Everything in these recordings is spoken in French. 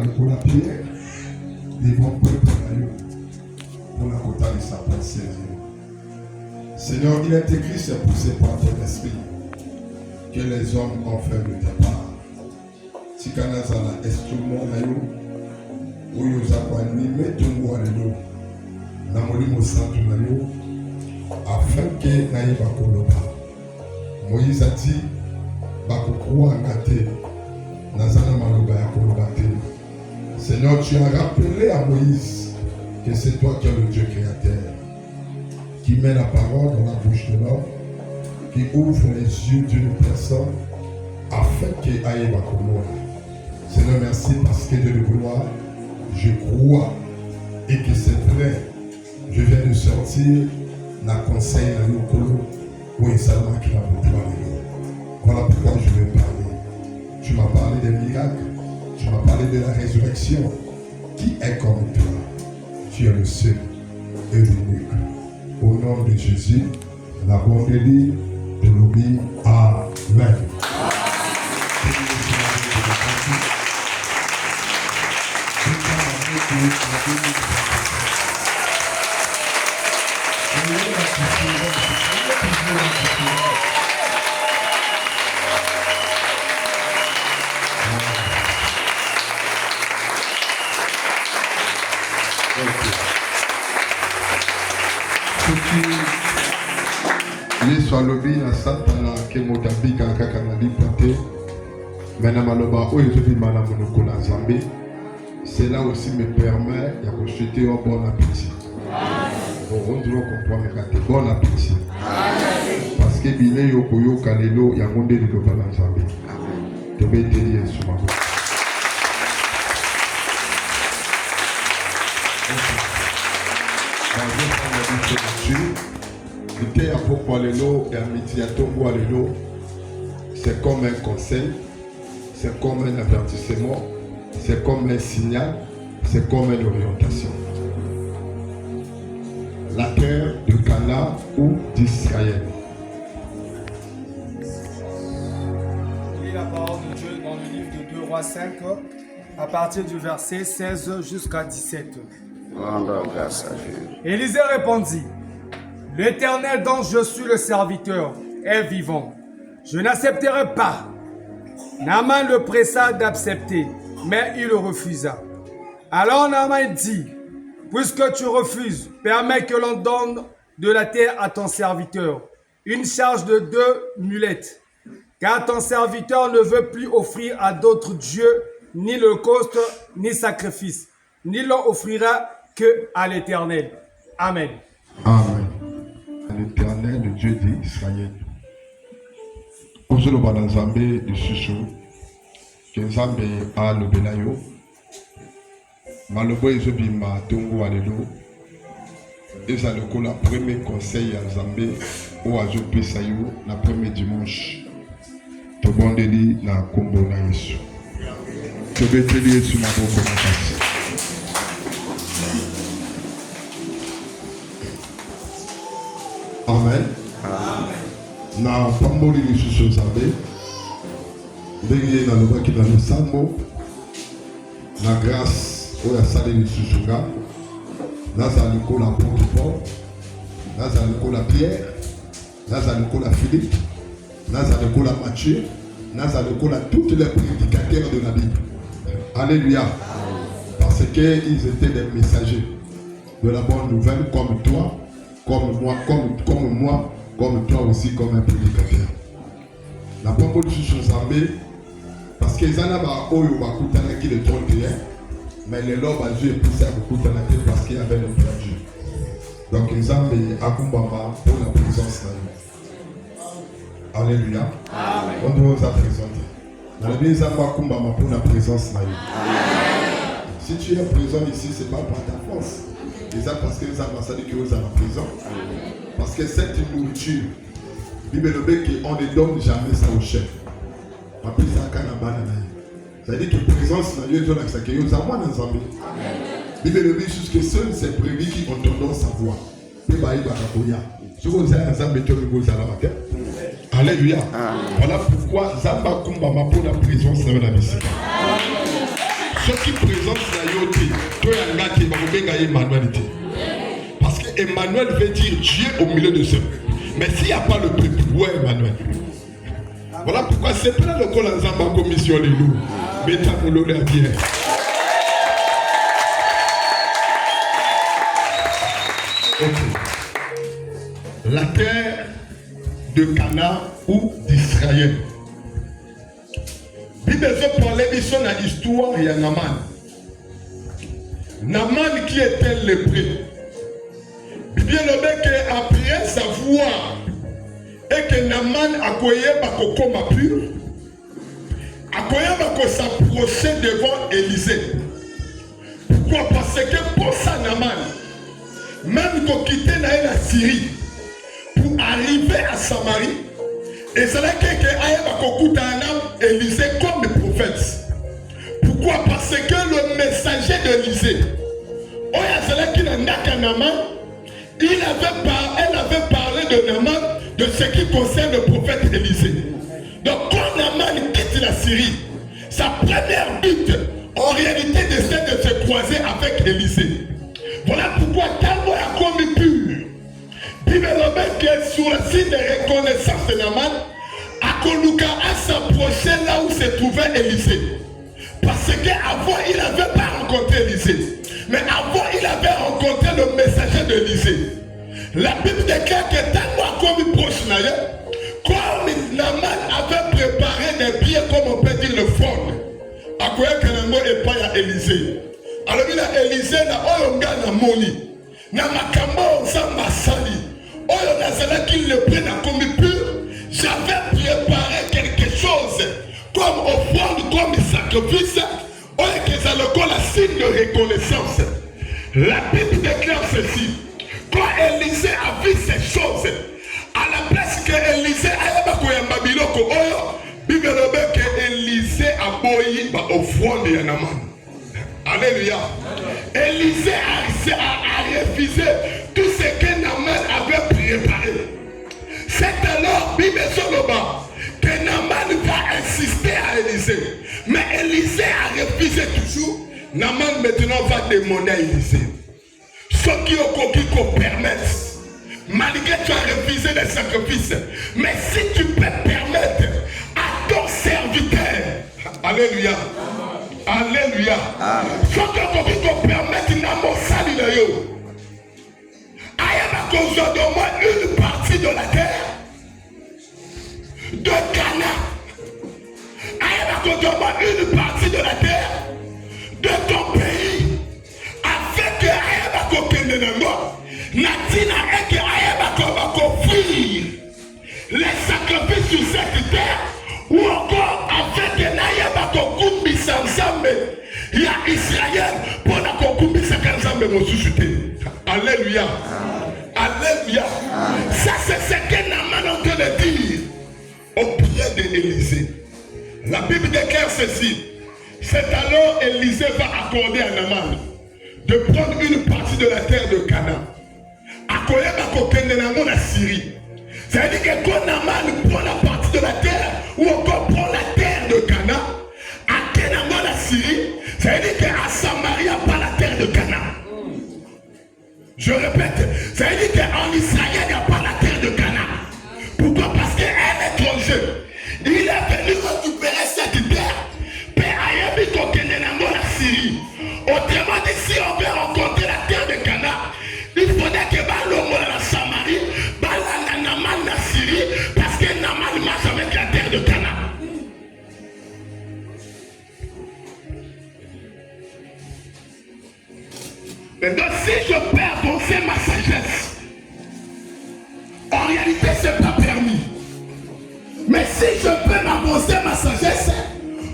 pour la pierre, devant le peuple pour la côte de sa pensée. Seigneur, il est écrit, c'est poussé par ton esprit que les hommes ont fait le départ. Si Kanazala instrument où nous avons animé tout le monde, Namolimo Santo Nayo, afin que Naïba Koloba. Moïse a dit, Bakokroa Ngate, Nazana Maloba Yakolobate. Seigneur, tu as rappelé à Moïse que c'est toi qui es le Dieu créateur, qui met la parole dans la bouche de l'homme, qui ouvre les yeux d'une personne afin que Aïba Koloba. Seigneur, merci parce que de gloire, je crois et que c'est vrai. Je viens de sortir dans le conseil de Yokolo où il seulement qui va vous parler. Voilà pourquoi je vais parler. Tu m'as parlé des miracles, tu m'as parlé de la résurrection. Qui est comme toi? Tu es le seul et l'unique. Au nom de Jésus, la bonne Élie de l'oubli. Amen. Soit lobby à Santana qui m'a dit qu'à Kakanadi planté, mais n'a maloba où je vis mal à Monokola Zambé. Cela aussi me permet de consulter un bon appétit. On doit comprendre que bon appétit. Parce que Bine Yokoyo Kalelo Yamonde de Lobala Zambé. Tu veux te dire sur ma voix. C'est comme un conseil, c'est comme un avertissement, c'est comme un signal, c'est comme une orientation. La terre de Canaan ou d'Israël. Lis la parole de Dieu dans le livre de 2 Rois 5, à partir du verset 16 jusqu'à 17. Élisée répondit: L'Éternel dont je suis le serviteur est vivant. Je n'accepterai pas. Naaman le pressa d'accepter, mais il refusa. Alors Naaman dit: Puisque tu refuses, permets que l'on donne de la terre à ton serviteur, une charge de 2 mulettes. Car ton serviteur ne veut plus offrir à d'autres dieux ni holocauste ni sacrifice, ni l'on offrira que à l'Éternel. Amen. Amen. L'Éternel, le Dieu d'Israël. Ozolo bana Nzambe de Susu, que Nzambe a le Benayo, Malobo ezobima tongo alelo, eza lokola premier conseil à Nzambe o azopesa yo na premier dimanche. Tobondeli na kombo na Yesu. Tobeteli Yesu na boko na kasi. Amen. Na pamboli lisusu Nzambe ndenge nalobaki na losambo na grâce oyo asali lisusu nga naza lokola apôtre Paul, naza lokola Pierre, naza lokola Philippe, naza lokola Matthieu, naza lokola tous les prédicateurs de la Bible. Alléluia. Parce qu'ils étaient des messagers de la bonne nouvelle comme toi, comme moi, comme toi aussi, comme un prédicateur. La bonne chose Nzambe, parce que les anaba oyo bakutana qui le 31, mais les lobes à Dieu poussé à bakutana parce qu'il y avait le perdu. Donc Nzambe akumbama pour la présence na yo. Alléluia. On doit vous présenter. Dans la vie Nzambe akumbama pour la présence na yo. Si tu es présent ici, c'est pas par ta force. Déjà parce que Nzambe a dit que vous êtes présent. Parce que cette nourriture, Bible on ne donne jamais ça au chef. Ça veut dire que la présence de Dieu est là, que nous avons dans Nzambe. Bible juste que seuls ces brebis qui ont tendance à voir. Alléluia. Voilà pourquoi Zamba Kumbama pour la présence de la musique. Ce qui présente la yoté, Emmanuel. Parce que Emmanuel veut dire Dieu au milieu de ce peuple. Mais s'il n'y a pas le peuple, où est Emmanuel? Voilà pourquoi c'est pas le col en Zamba commission les loups. Mais t'as voulu la bien. La terre de Canaan ou d'Israël. Bible parler de son histoire, il y a Naaman. Naaman qui était lépreux. Bible que après savoir et que Naaman a koyé bakoko ma pur, a koyé bako s'approcher devant Élisée. Pourquoi? Parce que pour ça Naaman, même qu'on quittait la Syrie pour arriver à Samarie, et c'est là que Élisée comme le prophète. Pourquoi? Parce que le messager d'Élisée, elle avait parlé de Naaman, de ce qui concerne le prophète Élisée. Donc quand Naaman quitte la Syrie, sa première but en réalité c'est de se croiser avec Élisée. Voilà pourquoi Talbot a commis pur. Bible que sur le signe de reconnaissance de Naaman, Akoluka a s'approché là où se trouvait Élisée. Parce qu'avant il n'avait pas rencontré Élisée. Mais avant il avait rencontré le messager d'Élisée. La Bible déclare que Talbot a commis proche d'ailleurs. Comme Naaman avait préparé des billets, comme on peut dire le fond. À quoi que Naaman n'est pas à Élisée. Alors il a Élisée, là, on a Moni. Namakambo, Zamba Sali. Oh, on a cela qu'il le prenne comme pur. J'avais préparé quelque chose comme offrande, comme sacrifice. Oh, que ça le colle la signe de reconnaissance. La Bible déclare ceci. Quand Élisée a vu ces choses, à la place que Élisée a Bible que Élisée a boyi offrande de Naaman. Alléluia. Élisée a refusé tout ce que Naaman avait préparé. C'est alors, Bible Soloba, que Naaman va insister à Élisée. Mais Élisée a refusé toujours. Naaman maintenant va demander à Élisée. Ce qui permettent, malgré que tu as refusé les sacrifices, mais si tu peux permettre à ton serviteur, Alléluia. Alléluia. Ce que tu permettre Namo Sali de yo. Ayama Kozo de moi une partie de la terre de Canaan. Ayama Kozo de moi une partie de la terre de ton pays. Afin que Ayama Kokende Nango Natina et que Ayama Kobako fuir les sacrifices sur cette terre. Ou encore avec Ayama Kokumbi Sansambe. Il y a Israël pour la Kokumbi Sansambe mon suscité. Alléluia. Alléluia. Ça c'est ce que Naaman est en train de dire au pied d'Élisée. La Bible déclare ceci. C'est alors Élisée va accorder à Naaman de prendre une partie de la terre de Canaan. Accorder à Kokende Nango la Syrie. C'est-à-dire que quand Naaman prend la partie de la terre ou encore prend la terre de Canaan, à Kenango la Syrie, c'est-à-dire qu'à Samarie, il n'y a pas la terre de Canaan. Je répète, c'est-à-dire qu'en Israël, il n'y a pas la terre de Canaan. Pourquoi? Parce qu'un étranger, il est venu récupérer cette terre, Père Ayabi Kokenenango la Syrie. Autrement dit, si on veut rencontrer la terre de Canaan, il faudrait que Balongo la Samarie, Balana Naaman la Syrie, parce que Naaman marche avec la terre de Canaan. Donc si je peux avancer ma sagesse, en réalité c'est pas permis. Mais si je peux m'avancer ma sagesse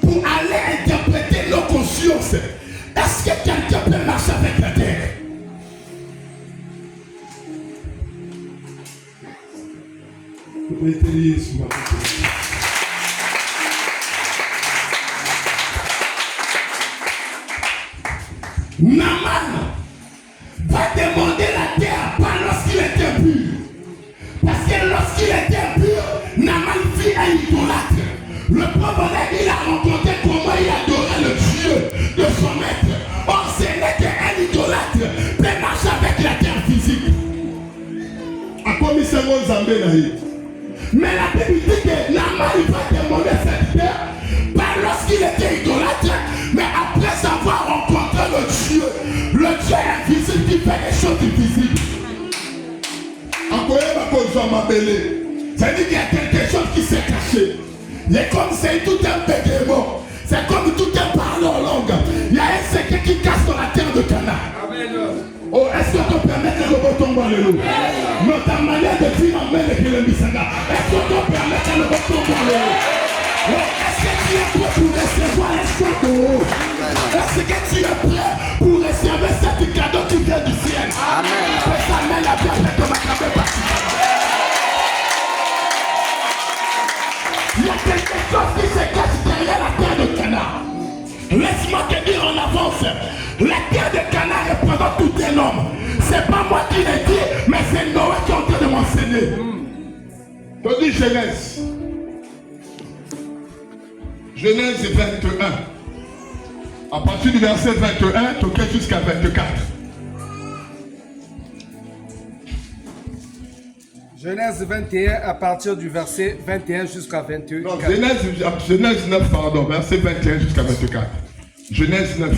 pour aller interpréter nos consciences, est-ce que quelqu'un peut marcher avec la terre? Naaman va demander la terre pas lorsqu'il était pur. Parce que lorsqu'il était pur, Naaman fit un idolâtre. Le problème, il a rencontré comment il adorait le Dieu de son Mais la Bible dit que Naaman il va demander cette terre pas lorsqu'il était idolâtre, mais après avoir rencontré le Dieu invisible qui fait les choses invisibles. C'est-à-dire qu'il y a quelque chose qui s'est caché. Et comme c'est tout un bégaiement, c'est comme tout un parler en langue. Il y a un secret qui casse dans la terre de Canaan. Oh, est-ce que tu permets que le bâton va le loup? Non, ta manière de dire amen et que le misanga. Est-ce que tu permets que le bâton va le loup? Oh, est-ce que tu es prêt pour recevoir les choses de haut? Est-ce que tu es prêt pour recevoir cet cadeau qui vient du ciel? Amen. Amen, la Bible de ma caméra partie. Il y a quelque chose qui se cache derrière la terre de Canaan. Laisse-moi te dire en avance, la terre de Canaan représente tout un homme. C'est pas moi qui l'ai dit, mais c'est Noé qui est en train de m'enseigner. Tu dis Genèse. Genèse 21. À partir du verset 21, tu es jusqu'à 24. Genèse 21 à partir du verset 21 jusqu'à 24. Non, Genèse 9, pardon, verset 21 jusqu'à 24. Genèse 9.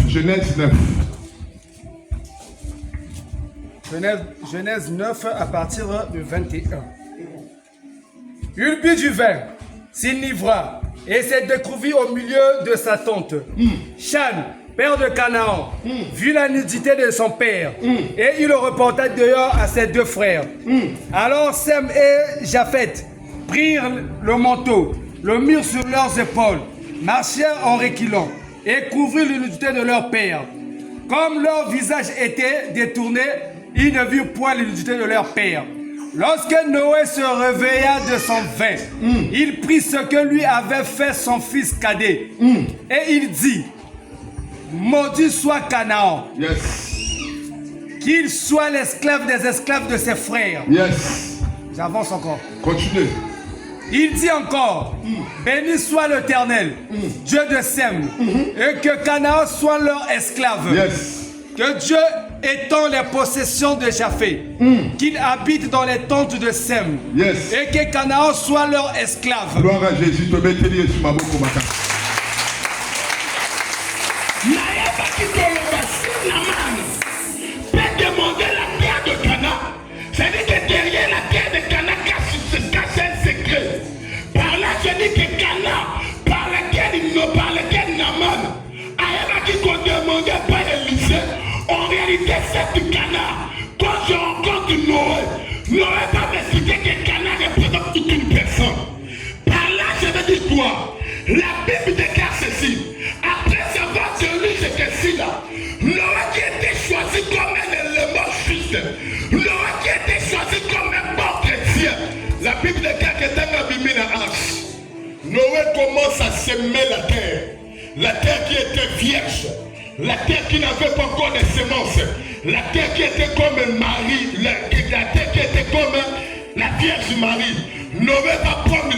Genèse 9 à partir du 21. Il but du vin, s'enivra et s'est découvert au milieu de sa tente. Chan, père de Canaan, vit la nudité de son père et il le reporta dehors à ses deux frères. Alors Sem et Japheth prirent le manteau, le mirent sur leurs épaules, marchèrent en reculant et couvrirent la nudité de leur père. Comme leur visage était détourné, ils ne virent point la nudité de leur père. Lorsque Noé se réveilla de son vin, il prit ce que lui avait fait son fils cadet et il dit: maudit soit Canaan. Yes. Qu'il soit l'esclave des esclaves de ses frères. Yes. J'avance encore. Continue. Il dit encore: béni soit l'Éternel, Dieu de Sem, et que Canaan soit leur esclave. Yes. Que Dieu étend les possessions de Japheth, qu'il habite dans les tentes de Sem, yes. Et que Canaan soit leur esclave. Gloire à Jésus. Peut demander la terre de Canaan. C'est-à-dire que derrière la terre de Canaan se cache un secret. Par là, je dis que Canaan, par lequel Naaman a qui qu'on demandait pas Élysée. En réalité, cette Canaan, quand je rencontre Noé va me citer que Canaan représente toute une personne. Par là, je veux dire quoi? La Bible déclare ceci. Après avoir tenu ce récit-là, Noé qui était choisi comme un élément juste, Noé qui était choisi comme un bon chrétien, la Bible déclare que dans la Bible, Noé commence à semer la terre qui était vierge. La terre qui n'avait pas encore de semences, la terre qui était comme Marie, la terre qui était comme la Vierge Marie. Noé va prendre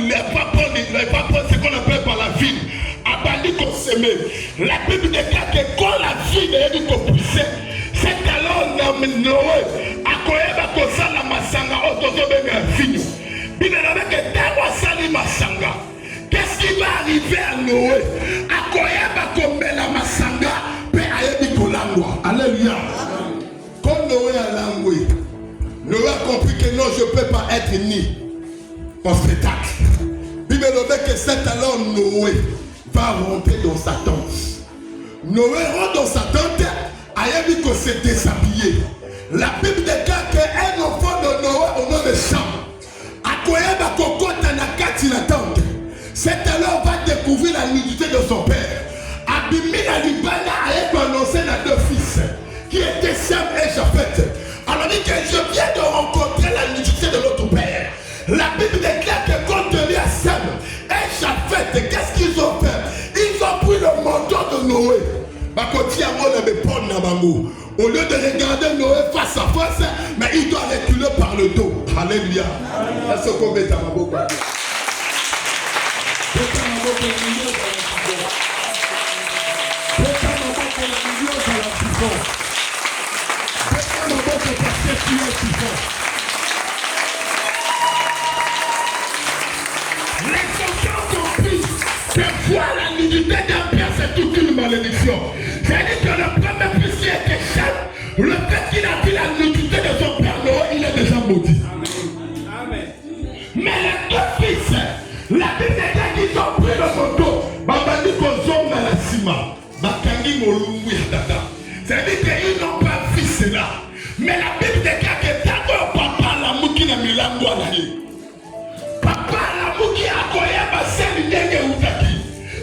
ce qu'on appelle par la vigne, abandonné qu'on s'aimait. La Bible déclare que quand la vigne est dit qu'on poussait, c'est alors Noé a commencé à la masanga autour de la vigne. Il a dit que tant qu'on sali masanga, qu'est-ce qui va arriver à Noé? A commencé à la masanga. Alléluia. Comme Noé a langoué, Noé a compris que non, je ne peux pas être ni en spectacle. Il me dit que c'est alors Noé va rentrer dans sa tente. Noé rentre dans sa tente, il dit que c'est déshabillé. La Bible déclare qu'un enfant de Noé au nom de Cham a la tente. C'est alors va découvrir la nudité de son père. Abimina Libana a annoncé à deux fils qui étaient Sem et Japheth. Alors dit que je viens de rencontrer la nudité de notre père. La Bible déclare que compte tenu à Sem et Japheth, qu'est-ce qu'ils ont fait? Ils ont pris le manteau de Noé. Au lieu de regarder Noé face à face, mais il doit reculer par le dos. Alléluia. Est-ce qu'on met à ma bouche? Le fait qu'il a vu la nudité de son père Noé, il est déjà maudit. Amen. Mais les deux fils, la Bible dit qu'ils ont pris le photo. Babadi Kozom dans la cima. Bakangi Molumbu Yadada. C'est-à-dire qu'ils n'ont pas vu cela. Mais la Bible déclare que tant papa la mouki na milango alaye. Papa la mouki a koya basel ndenge utaki.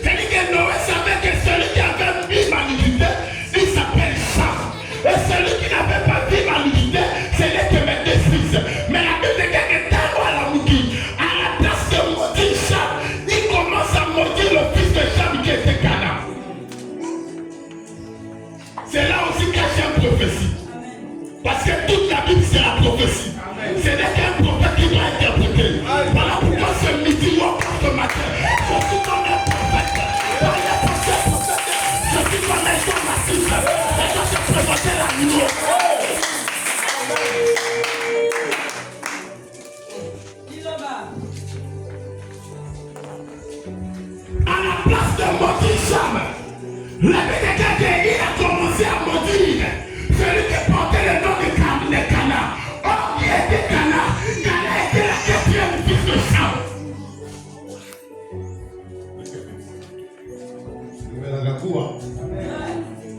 C'est-à-dire que Noé savait que celui qui avait vu ma nudité, il s'appelle Sam. Et celui qui n'avait pas vu ma nudité, c'est les que mes deux fils. Mais la Bible déclare que tant la mouki, à la place de maudire Sam, il commence à maudire le fils de Sam qui était Cana. C'est là aussi caché une prophétie. Parce que toute la Bible c'est la prophétie. Ce n'est qu'un prophète qui doit interpréter. Voilà pourquoi ce midi, ce matin, je suis comme un prophète. Je suis comme un homme massif. Et je te présentais la nuit. À la place de maudire Sam, la Bible dit qu'il a commencé à maudire celui qui portait le nom de Cana. Or, qui était Cana? Cana était la quatrième fils de Sam.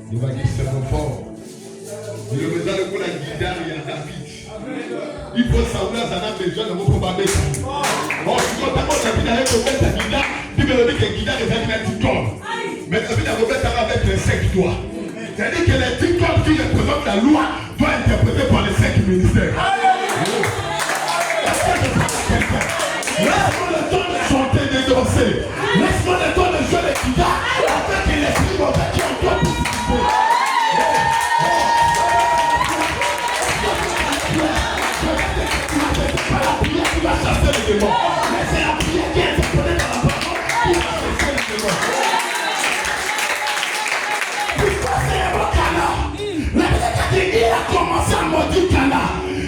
Il va dire c'est mon fort. Il le besoin de pour la guidare et la David. Il faut savoir ça n'a besoin de mon combat. Oh, si on t'a pas vu d'aller commettre ta guidare, tu veux dire que la guidare est un ticole. Mais tu as vu la commettre avec les 5 doigts. C'est-à-dire que les ticoles qui représentent la loi doivent être interprétés par les 5 ministères. Laisse-moi le temps de chanter, de danser. Laisse-moi le temps de jouer les guitares afin que l'esprit mauvais qui en toi puisse quitter. C'est pas la prière qui va chasser les démons, mais c'est la prière qui est interprétée dans la parole qui va chasser les démons. Pourquoi c'est un bon Cana? La Bible dit qu'il a commencé à maudire Cana.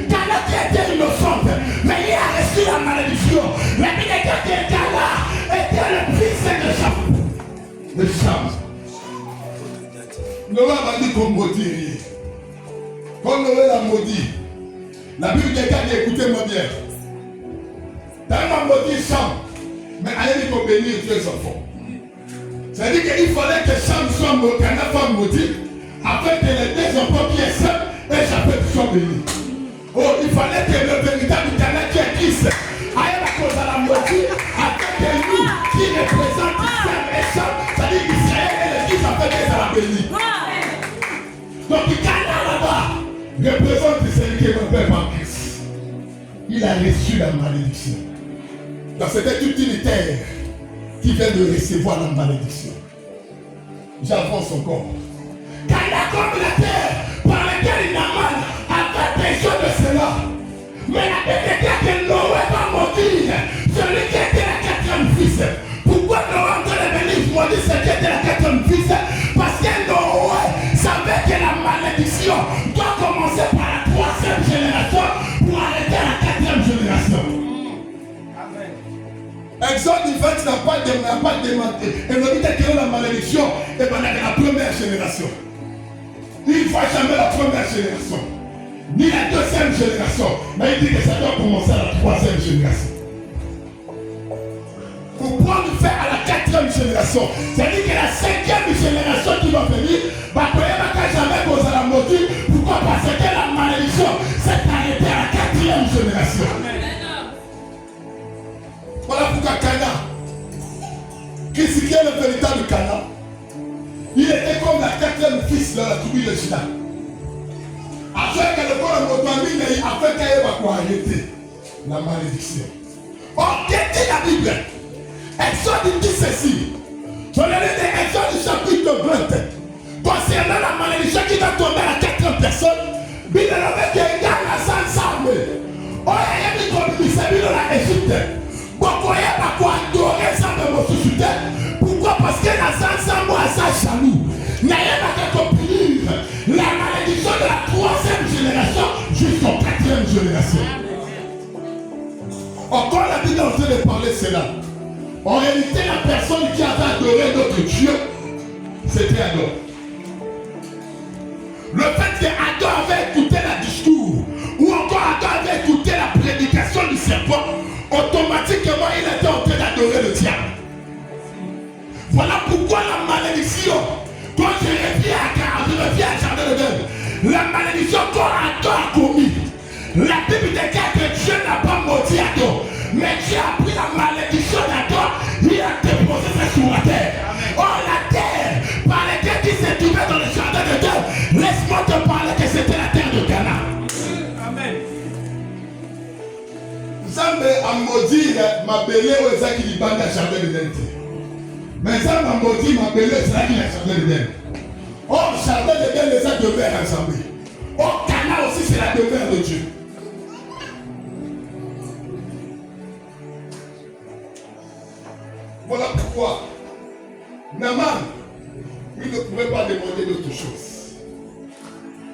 Cana qui était innocente, mais il a reçu la malédiction. La Bible dit que Cana était le fils de Sam. Noé a dit qu'on maudit. Quand Noé l'a maudit, la Bible dit écoutez-moi bien. Tellement maudit Sam, mais allez lui bénir Dieu son enfants. C'est-à-dire qu'il fallait que Sam soit maudit, afin que les deux enfants qui est seul et Japheth soient bénis. Oh, il fallait que le véritable Cana qui est Christ aille à cause de la maudit, afin que nous qui représentons Sam et Sam, c'est-à-dire Israël et l'Église, afin que ça la bénisse. Donc Cana là-bas représente celui qui est mon père par Christ. Il a reçu la malédiction. Donc c'était toute une terre qui vient de recevoir la malédiction. J'avance encore. Cana comme la terre par laquelle Naman avait besoin de cela. Mais la Bible dit que Noé va maudire celui qui était la quatrième fils. Pourquoi Noé encore les bénis maudit celui qui était la quatrième fils? Parce que Noé savait que la malédiction doit commencer par la troisième génération pour arrêter la quatrième génération. Exode 20 n'a pas démenté. Et nous dit que la malédiction est dans la première génération. Il ne voit jamais la première génération, ni la deuxième génération. Mais il dit que ça doit commencer à la troisième génération. Pour prendre fin à la quatrième génération. C'est-à-dire que la cinquième génération qui va venir, va jamais poser la maudit. Pourquoi? Parce que la malédiction s'est arrêtée à la quatrième génération. Voilà pourquoi Cana, qui est le véritable Cana, il était comme la quatrième fils de la tribu de Juda. Afin que le corps de Motamine, afin qu'elle va arrêter la malédiction. Or, qu'est-ce que la Bible? Exode dit ceci. Je l'ai lu dans Exode chapitre 20. Concernant la malédiction qui va tomber à la quatrième personne, Bible avait dit qu'il y a la sans armée. Oh, il y a dit qu'on lui s'est mis dans l'Égypte. Pourquoi il n'y a pas quoi adorer ça de mon suscité? Pourquoi? Parce que la sans moi ça jaloux. Il n'y a pas qu'à punir la malédiction de la troisième génération jusqu'en quatrième génération. Encore la Bible est en train de parler cela. En réalité, la personne qui avait adoré notre Dieu, c'était Adam. Le fait qu'Adam automatiquement il était en train d'adorer le diable. Voilà pourquoi la malédiction, quand je reviens à Jardin d'Éden, la malédiction qu'Adam a commis, la Bible déclare que Dieu n'a pas maudit Adam, mais Dieu a pris la malédiction d'Adam, il a déposé ça sur la terre. Oh, la terre par laquelle il s'est trouvé dans le Jardin d'Éden, laisse-moi te parler que c'était la terre de Canaan. Amen. Nzambe a maudit ma belé aux gens qui libandent à Jardin d'Éden. Mais Nzambe a maudit ma belé aux gens qui libandent à Jardin d'Éden. Oh, Jardin d'Éden, les gens demeurent ensemble. Oh, Canaan aussi, c'est la demeure de Dieu. Voilà pourquoi Naaman, il ne pouvait pas demander d'autre chose.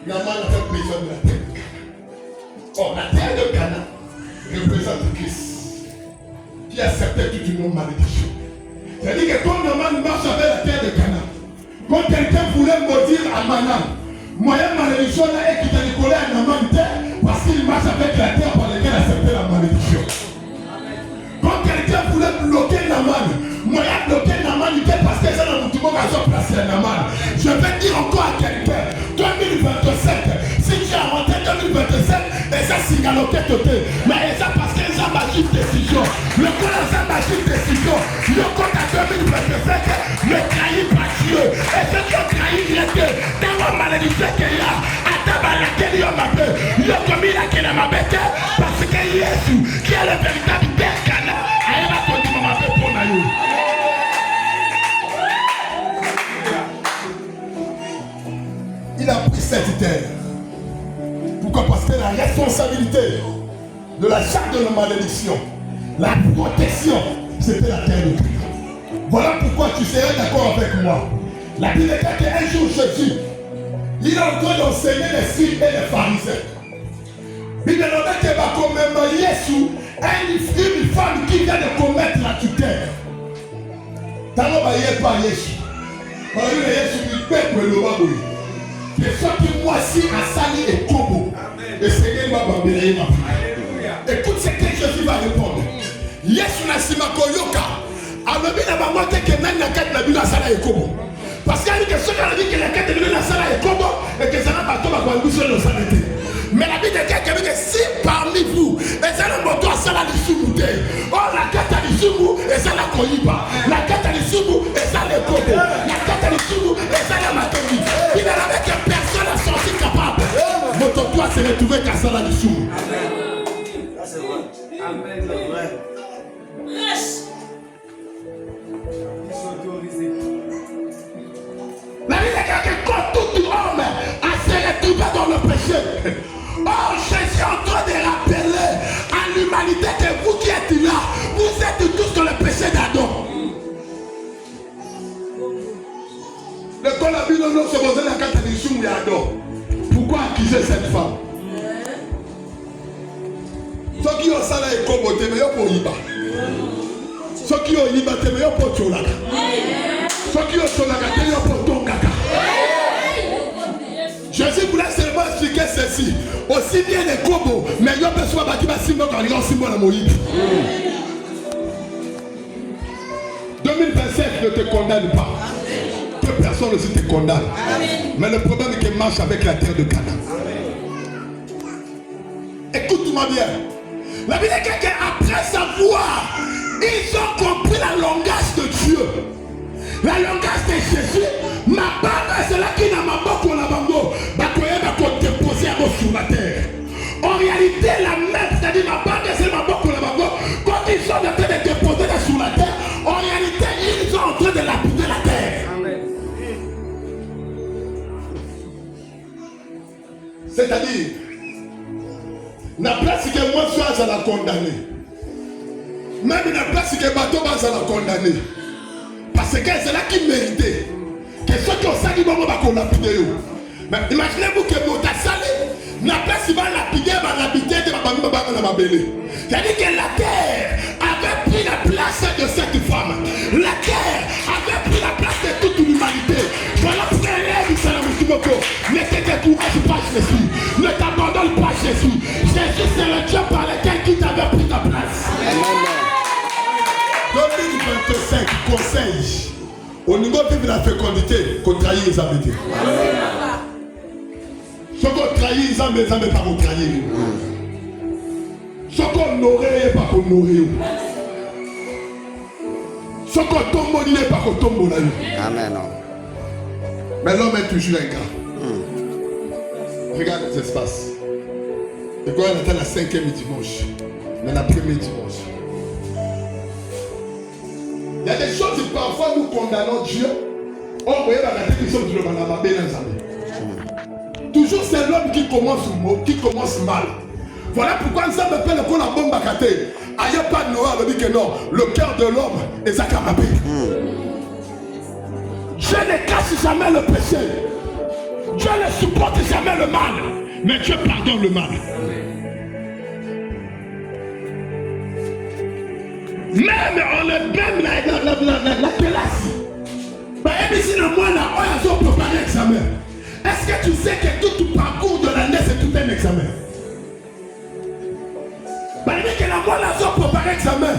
Naaman a fait besoin de la terre de Canaan. Or, la terre de Canaan représente Christ, qui acceptait toute une malédiction. C'est-à-dire que quand Naaman marche avec la terre de Canaan, quand quelqu'un voulait maudire Amanan, moyen malédiction là est qu'il a collé à Naaman parce qu'il marche avec la terre par laquelle il acceptait la malédiction. Quand quelqu'un voulait bloquer Naaman, moyen bloquer Naaman parce que c'est dans tout le monde qui a placé Naaman. Je vais dire encore à quelqu'un, 2027, si tu as rentré 2027, et ça c'est galoté côté, mais ça parce que ça m'a une décision. Le corps ça m'a une décision. Le compte à 2027 ne trahit pas Dieu. Et ce qui a trahi Dieu, dans la malédiction qu'il y a, à table laquelle il y a ma paix, il y a commis laquelle m'a bête, parce que Jésus, qui est le véritable Père Canaan, elle va continuer ma paix pour nous. Il a pris cette terre. Pourquoi? Parce que la responsabilité de la charte de la malédiction, la protection, c'était la terre de Dieu. Voilà pourquoi tu serais d'accord avec moi. La Bible dit qu'un jour Jésus, il est en train d'enseigner les scribes et les pharisiens. Il dit que quand même Jésus a une femme qui vient de commettre l'adultère. Tant que pas Jésus. Quand il est Jésus, il peut le voir. Que ce qui moi si a sali et combo. Et Seigneur va bambiner ma vie. Écoute ce que Jésus va répondre. Yesu na sima koyoka. Alobi na bamote que nani na kati na bino sala et combo. Parce qu'il dit que ceux qui ont dit que la kati de bino sala et combo et que ça n'a pas tombe à sur le sanité. Mais la Bible dit que si parmi vous, et ça n'a pas toi sala du soumouté. Oh la kata du soumou et ça la koyiba. La kata du soumou et ça le combo. La kata du soumou et ça la matomi. Il n'y avait que personne à sortir capable. Votre toi s'est retrouvé qu'à ça là dessous. Amen. C'est vrai. Amen. C'est vrai. La Bible dit que quand tout homme a se retrouvé dans le péché, oh Jésus est en train de rappeler à l'humanité que vous qui êtes là, vous êtes tous dans le péché d'Adam. Le quand la Bible nous se pose la carte de Soum et Adam. Pourquoi accuser cette femme? Ceux qui ont ça là et comme t'es meilleur pour Iba. Ceux qui ont Iba t'es meilleur pour Tcholaka. Ceux qui ont Tcholaka t'es meilleur pour ton caca. Jésus voulait seulement expliquer ceci. Aussi bien les Kobo, mais il y a besoin de bâtir Simon quand il y a Simon à Moïse. 2027 ne te condamne pas. Que personne ne te condamne. Mais le problème est qu'il marche avec la terre de Canaan. Écoute-moi bien. La Bible dit qu'après savoir, ils ont compris la langage de Dieu. La langage de Jésus. Ma bande, c'est là qui n'a ma boque ou la bango. Bakoye bako déposer sur la terre. En réalité, la même, c'est-à-dire ma bande, c'est ma boque ou la bango. Quand ils sont en train de déposer sur la terre, en réalité, ils sont en train de lapider la terre. C'est-à-dire, la place que moi je suis à la condamner. Même la place que bateau va à la condamner. Parce que c'est là qui méritait. Que ceux qui ont sali bon va qu'on lapider. Mais imaginez-vous que mon salé, la place va lapider, va lapider de ma belle. C'est-à-dire que la terre avait pris la place de cette femme. La terre avait pris la place de toute l'humanité. Voilà pourquoi elle est du salam. Timothée, ne te décourage pas Jésus. Ne t'abandonne pas Jésus. Jésus c'est le Dieu par lequel qui t'avait pris ta place. Amen. 2025, conseil. Au niveau de la fécondité, qu'on trahit les âmes. Ce qu'on trahit les âmes, pas qu'on trahit. Ce qu'on aurait, pas qu'on aurait. Ce qu'on tombe, n'est pas qu'on tombe. Amen. Mais l'homme est toujours un gars. Regarde les espaces. Et quand on était la 5e dimanche, mais la première dimanche. Il y a des choses que parfois nous condamnons Dieu. On voyait la répétition du Romanababé dans les années. Toujours c'est l'homme qui commence mal. Voilà pourquoi nous avons appelé le la bombe à cater. Aïe pas de Noah, on dit que non. Le cœur de l'homme est Zakamabé. Dieu ne cache jamais le péché. Dieu ne supporte jamais le mal. Mais Dieu pardonne le mal. Même on est même la classe. Et si le mois là, on a préparé l'examen. Est-ce que tu sais que tout le parcours de l'année c'est tout un examen? Parce que la mois là, on a préparé l'examen.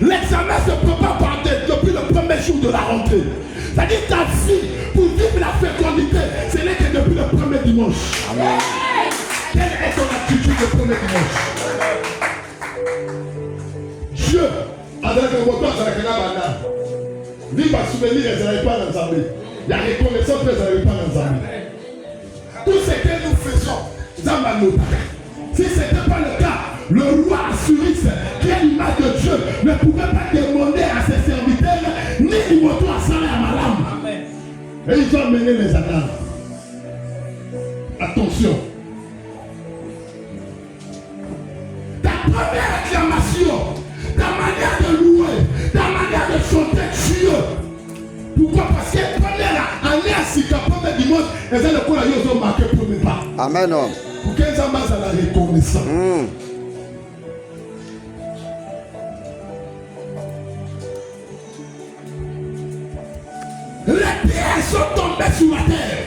L'examen se prépare depuis le premier jour de la rentrée. C'est-à-dire ta vie, pour vivre la fécondité, ce n'est que depuis le premier dimanche. Amen. Quelle est ton attitude le premier dimanche? Dieu, avec un moteur, ça n'a lui va souvenir, ils n'arrivent pas dans Zambé. La reconnaissance, ils n'arrivent pas dans Zambé. Tout ce que nous faisons, Zambano. Si ce n'était pas le cas, le roi Assuris, qui est l'image de Dieu, ne pouvait pas demander à ses serviteurs ni l'imoto à Salé à Malam. Et ils ont mené les annales. Attention. Ta première acclamation, ta manière de louer, ta manière de chanter Dieu. Pourquoi? Parce que première année à Sika, premier dimanche, et c'est le coup là, ils ont marqué le premier pas. Amen. Pour qu'ils aient la reconnaissance. Les pierres sont tombées sur la terre.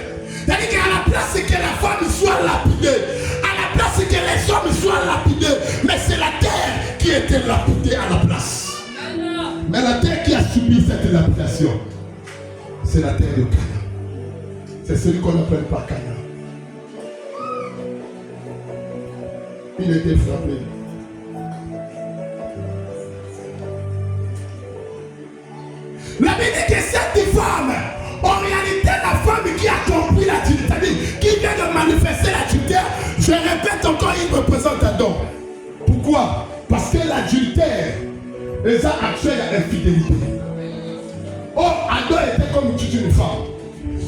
C'est-à-dire qu'à la place que la femme soit lapidée, à la place que les hommes soient lapidés, mais c'est la terre qui était lapidée à la place. Mais la terre qui a subi cette lapidation, c'est la terre de Cana. C'est celui qu'on appelle pas Cana. Il était frappé. La Bible dit que cette femme, en réalité, la femme qui a compris l'adultère, qui vient de manifester l'adultère, je répète encore, il représente Adam. Pourquoi? Parce que l'adultère est ça actuel à l'infidélité. Oh, Adam était comme une femme.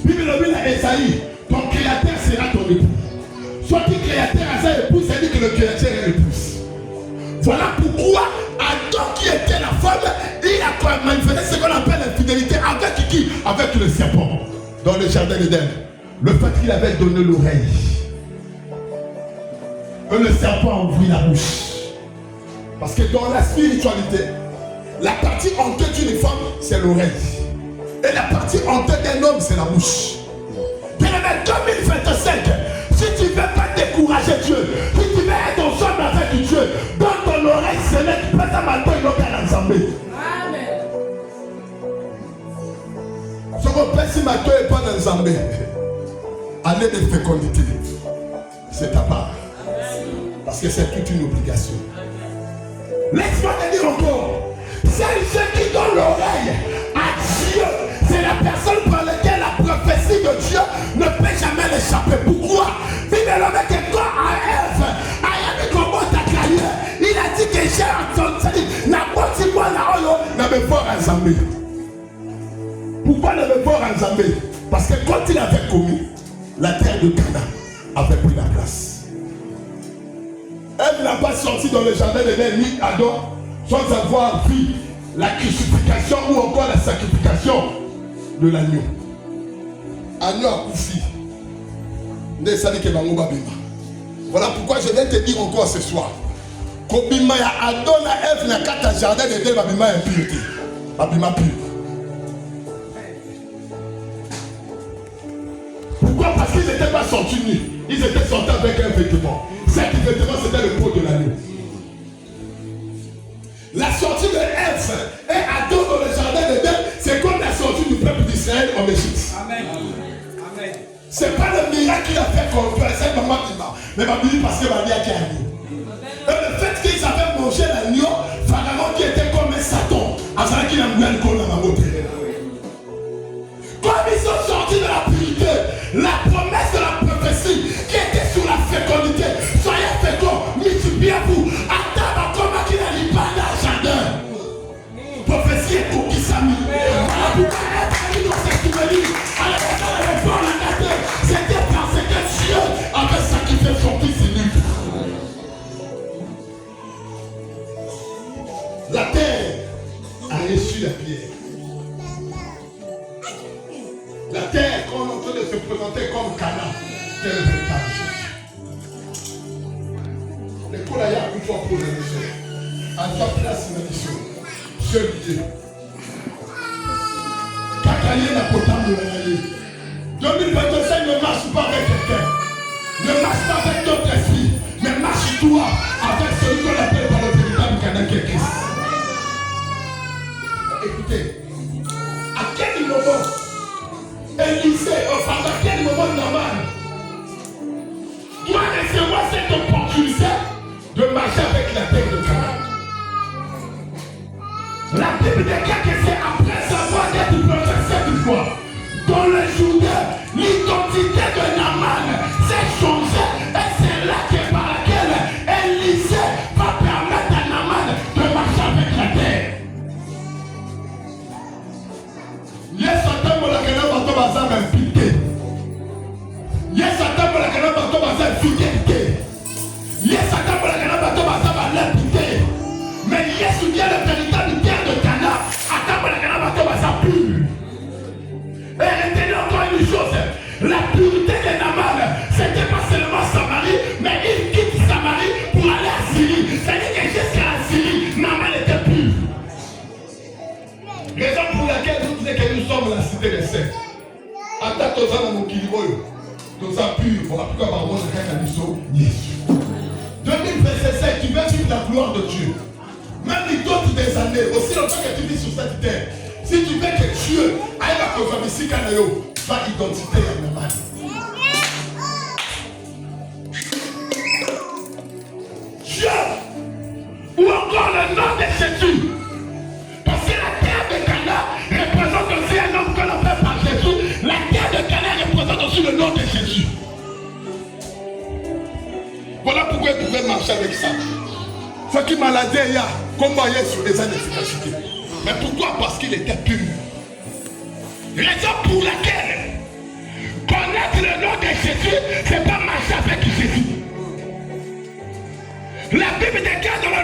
Bible dit à Esaïe, ton créateur sera ton époux. Soit qui créateur a sa épouse, ça dit que le créateur est l'épouse. Voilà pourquoi Adam qui était la femme, il a manifesté ce qu'on appelle l'infidélité avec qui? Avec le serpent dans le jardin d'Éden. Le fait qu'il avait donné l'oreille. Et le serpent a ouvert la bouche. Parce que dans la spiritualité, la partie honteuse d'une femme, c'est l'oreille. Et la partie honteuse d'un homme, c'est la bouche. Bien aimé, 2025, si tu ne veux pas décourager Dieu, si tu veux être ensemble avec Dieu, donne ton oreille, c'est là, tu peux t'amalter local ensemble. Amen. Ce qu'on peut si ma toi n'est pas dans Zambé, année de fécondité, c'est ta part. Parce que c'est toute une obligation. Laisse-moi te dire encore, ceux qui donnent l'oreille à Dieu, c'est la personne par laquelle la prophétie de Dieu ne peut jamais l'échapper. Pourquoi? Il a dit que j'ai entendu, pourquoi ne me voir en Zambé? Parce que quand il avait commis, la terre de Cana avait pris la place. Elle n'a pas sorti dans le jardin d'Éden ni Adam sans avoir vu la crucifixion ou encore la sacrification de l'agneau. Agneau a couffé. Voilà pourquoi je viens te dire encore ce soir. Kobima ya Adam na Ève na kata jardin d'Éden babima impureté. Babima pur. Pourquoi? Parce que sortis nus. Ils étaient sortis avec un vêtement. Cet vêtement, c'était le pot de l'agneau. La sortie de Ève et Adam dans le jardin d'Éden, c'est comme la sortie du peuple d'Israël en Égypte. Amen. Amen. C'est pas le miracle qu'il a fait qu'on peut. C'est maman qui m'a. Mais ma Bible parce que ma vie a gagné. Et le fait qu'ils avaient mangé l'agneau, Pharaon qui était comme un Satan, avant qu'il a mangé le corps dans ma beauté. Comme ils sont sortis de la pureté, la promesse de la prophétie qui était sur la fécondité, soyez féconds, multipliez-vous. Attends, comment qu'il a dit pas dans le jardin. Prophétie est pour qui s'amuse. Voilà pourquoi elle a mis dans cette souvenirs. Alors, dans le réforme, c'était parce que Dieu avait sacrifié son fils unique. La terre a reçu la pierre. La terre, quand on est en train de se présenter comme Cana, quel héritage. Les Kolaya, une fois pour les laisser. À ta place, une mission. Seul Dieu. Kakaye n'a pas de l'année. 2025 ne marche pas avec quelqu'un. Ne marche pas avec d'autres esprits. Mais marche-toi avec celui qu'on appelle par le véritable Cana qui est Christ. Écoutez, à quel moment Élisée, enfin à quel moment Naaman doit recevoir cette opportunité de marcher avec la terre de Canaan? La Bible déclare que c'est après savoir d'être prophète cette fois, dans le Jourdain, l'identité de Naaman s'est changée et c'est là que par laquelle Élisée va permettre à Naaman de marcher avec la terre. Yes, attends, la canne bateau bazar m'impliqué. Yes, attends, la canne bateau bazar fidélité. Yes, attends, la canne bateau bazar l'impliqué. Mais yes, tu viens le véritable terre de Cana. Attends, la canne bateau bazar pur. Et retenez encore une chose. La pureté de Naaman, c'était pas seulement Samarie, mais il quitte Samarie pour aller à Syrie. C'est-à-dire que jusqu'à la Syrie, Naaman était pur. Raison pour laquelle nous disons que nous sommes la cité des saints. Attends, tous dans mon kiliboyo. Tous ça pur. Voilà pourquoi par rapport à quelqu'un qui dit Jésus. 2025, tu veux vivre la gloire de Dieu. Même d'autres des années, aussi longtemps que tu vis sur cette terre. Si tu veux que Dieu aille à confirmer ici, va identité à Naaman. Dieu, ou encore le nom de Jésus. Parce que la terre de Cana représente aussi un homme qu'on appelle par Jésus. La terre de Cana représente aussi le nom de Jésus. Voilà pourquoi il pouvait marcher avec ça. Ce qui m'a dit, il y a combat sur les efficacité. Mais pourquoi? Parce qu'il était pur. Raison pour laquelle connaître le nom de Jésus, c'est pas marcher avec Jésus. La Bible déclare dans la